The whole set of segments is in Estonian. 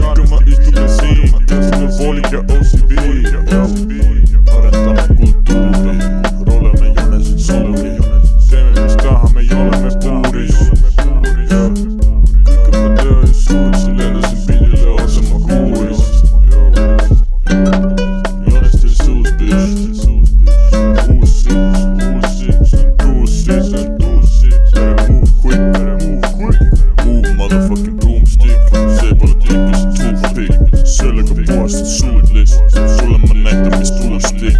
ikka ma istutan siin, mul voolik ja OCD. Arendame kultuuri, roolame jonesid suuri, teeme mis tahame ja oleme puuris. Kõik on ma töö ja suutsin, lendasin pildile otsa ma kuuris. Jonestil suus bitch, uus shit, see on true shit. Better move quick, move motherfucking broomstick. See pole tekkis toothpick, sellega puhastad suud lihtsalt. Sulle ma näitan mis tuustik.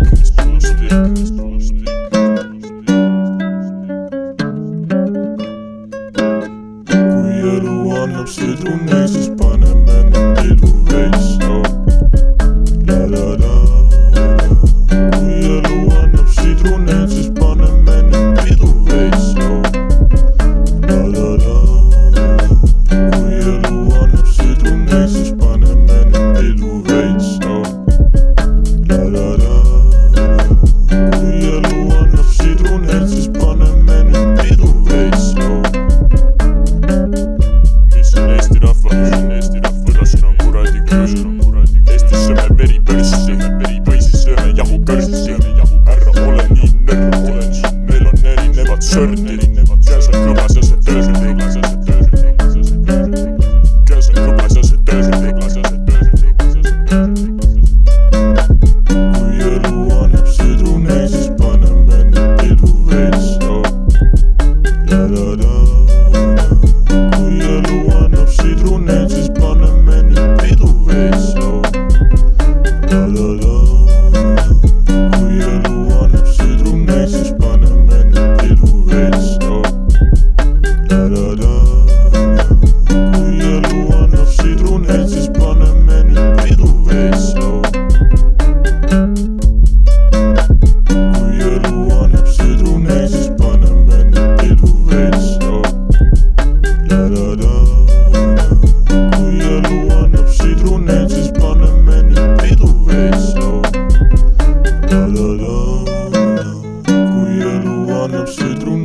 Kui elu annab sidruneid, siis paneme need pidu veits. Kui elu annab sidruneid, siis paneme need pidu veits. Kui elu annab sidruneid, siis paneme need pidu veits. Kui elu annab sidruneid, siis paneme need pidu veits. Mis on Eesti rahva, võrrasin on kuradi küll. Eestis sööme veripörssi, või siis sööme jahupörssi. Ära ole nii nörd, meil on erinevad sördi. Käes on kõblas ja see tördi. Käes on kõblas ja see tördi. Kui elu annab sidruneid, siis paneme need pidu veits. Kui elu annab sidruneid, siis paneme need pidu veits. Kui elu annab sidruneid, siis paneme need pidu veits. Kui elu annab sidruneid, siis paneme need pidu veits. Kui elu annab sidruneid, siis paneme need pidu veits. Kui elu annab sidruneid, siis paneme need pidu veits. Kui elu annab sidruneid.